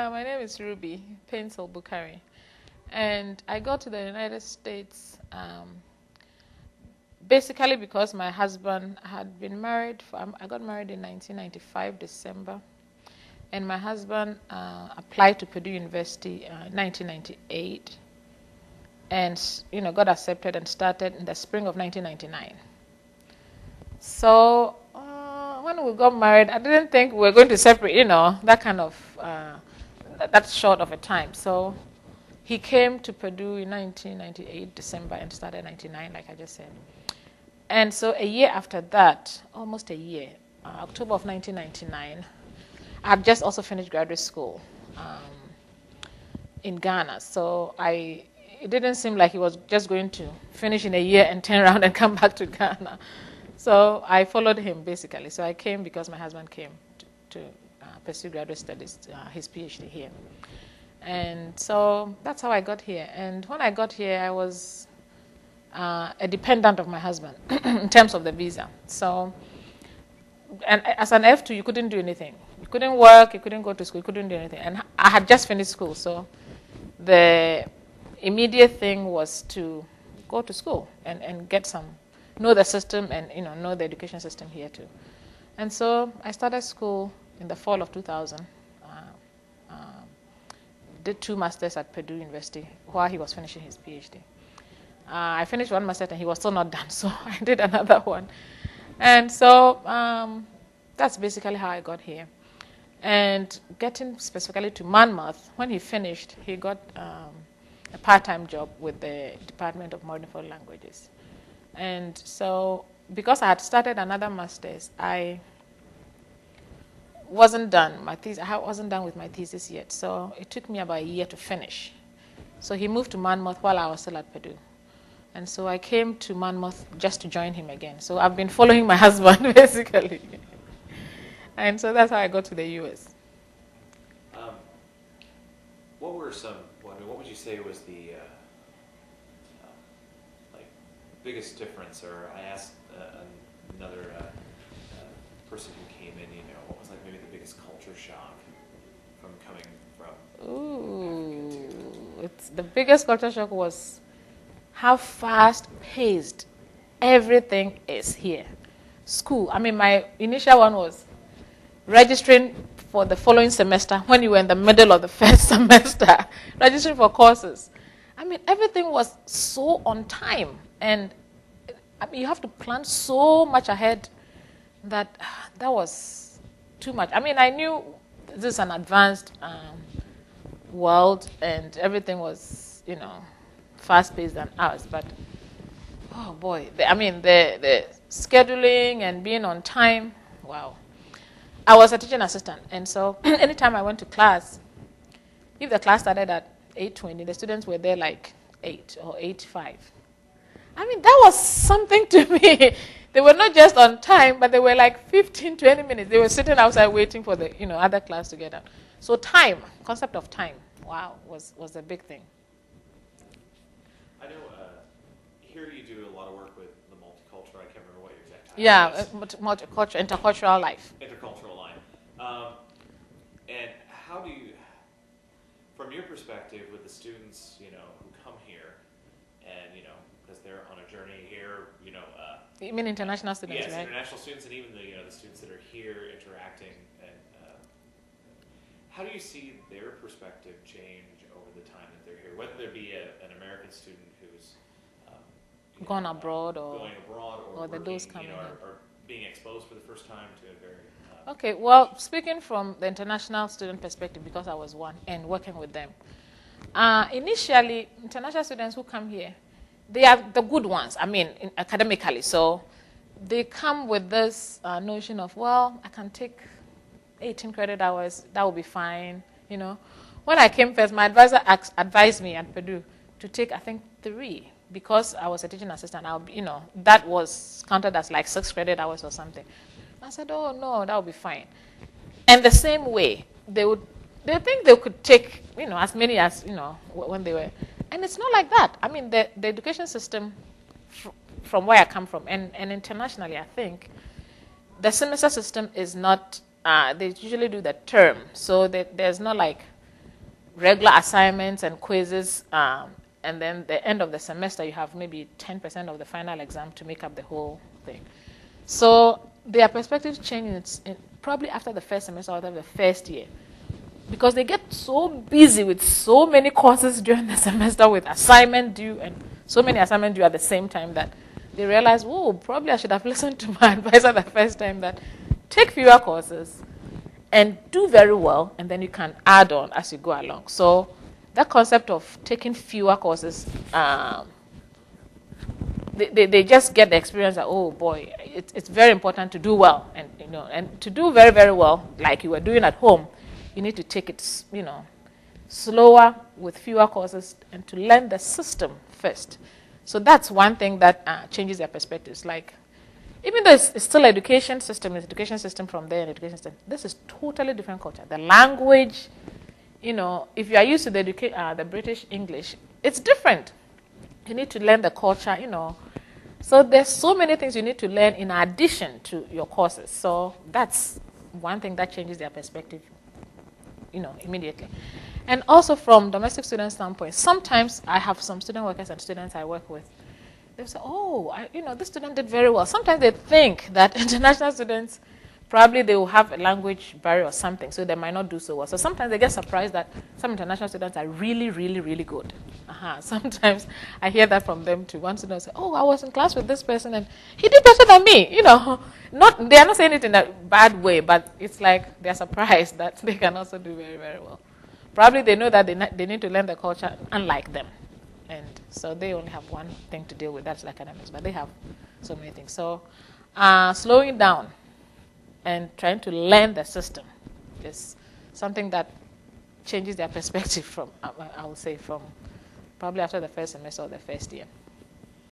My name is Ruby, Pentsil-Bukari, and I got to the United States basically because my husband had been married. I got married in 1995, December, and my husband applied to Purdue University in 1998, and got accepted and started in the spring of 1999. So when we got married, I didn't think we were going to separate, that kind of. That's short of a time. So he came to Purdue in 1998, December, and started in 99, like I just said. And so a year after that, almost a year, October of 1999, I had just also finished graduate school in Ghana. So it didn't seem like he was just going to finish in a year and turn around and come back to Ghana. So I followed him, basically. So I came because my husband came to pursue graduate studies, his PhD here. And so that's how I got here. And when I got here, I was a dependent of my husband in terms of the visa. So, and as an F2, you couldn't do anything. You couldn't work, you couldn't go to school, you couldn't do anything. And I had just finished school, so the immediate thing was to go to school and get know the system and know the education system here too. And so I started school in the fall of 2000, did 2 masters at Purdue University while he was finishing his PhD. I finished 1 master and he was still not done, so I did another one. And so that's basically how I got here. And getting specifically to Monmouth, when he finished, he got a part-time job with the Department of Modern Foreign Languages. And so because I had started another master's, I wasn't done. I wasn't done with my thesis yet, so it took me about a year to finish. So he moved to Monmouth while I was still at Purdue. And so I came to Monmouth just to join him again. So I've been following my husband, basically. And so that's how I got to the U.S. What would you say was the biggest difference? Or I asked another person who came in, what was maybe the biggest culture shock from coming from? Ooh, the biggest culture shock was how fast-paced everything is here. School. I mean, my initial one was registering for the following semester when you were in the middle of the first semester, registering for courses. I mean, everything was so on time, and you have to plan so much ahead that was too much. I mean, I knew this is an advanced world and everything was, fast-paced than ours, but oh boy, the scheduling and being on time, wow. I was a teaching assistant, and so anytime I went to class, if the class started at 8:20, the students were there like 8 or 8:05. I mean, that was something to me. They were not just on time, but they were like 15, 20 minutes. They were sitting outside waiting for the other class to get out. So time, concept of time, wow, was a big thing. I know here you do a lot of work with the multicultural. I can't remember what your exact title is. Multicultural, intercultural life. Intercultural life. And how do you, from your perspective, with the students, who come here, and because they're on a journey here, You mean international students, yes, right? Yes, international students, and even the students that are here interacting. And how do you see their perspective change over the time that they're here? Whether there be an American student who's gone abroad or working, those coming or being exposed for the first time to a very okay, well, speaking from the international student perspective, because I was one and working with them, initially, international students who come here, they are the good ones, academically. So they come with this notion of, well, I can take 18 credit hours, that will be fine, When I came first, my advisor advised me at Purdue to take, I think, 3, because I was a teaching assistant. That was counted as like 6 credit hours or something. I said, oh, no, that will be fine. And the same way, they think they could take, as many as, when they were. And it's not like that. I mean, the education system, from where I come from, and internationally, I think, the semester system is not, they usually do the term. So there's not like regular assignments and quizzes, and then the end of the semester you have maybe 10% of the final exam to make up the whole thing. So their perspectives change probably after the first semester or after the first year, because they get so busy with so many courses during the semester with assignment due and so many assignments due at the same time that they realize, whoa, probably I should have listened to my advisor the first time, that take fewer courses and do very well, and then you can add on as you go along. So that concept of taking fewer courses, they just get the experience that, oh boy, it's very important to do well, and to do very, very well, like you were doing at home, you need to take it, slower with fewer courses and to learn the system first. So that's one thing that changes their perspectives. Like, even though it's still education system from there, and education system, this is totally different culture. The language, if you are used to the British English, it's different. You need to learn the culture, So there's so many things you need to learn in addition to your courses. So that's one thing that changes their perspective, immediately. And also from domestic student standpoint, sometimes I have some student workers and students I work with. They say, oh, this student did very well. Sometimes they think that international students, probably they will have a language barrier or something, so they might not do so well. So sometimes they get surprised that some international students are really, really, really good. Sometimes I hear that from them too. One student will say, oh, I was in class with this person and he did better than me. They are not saying it in a bad way, but it's like they're surprised that they can also do very, very well. Probably they know that they need to learn the culture unlike them. And so they only have one thing to deal with, that's academics, but they have so many things. So slowing down and trying to learn the system is something that changes their perspective from, I would say, from probably after the first semester or the first year.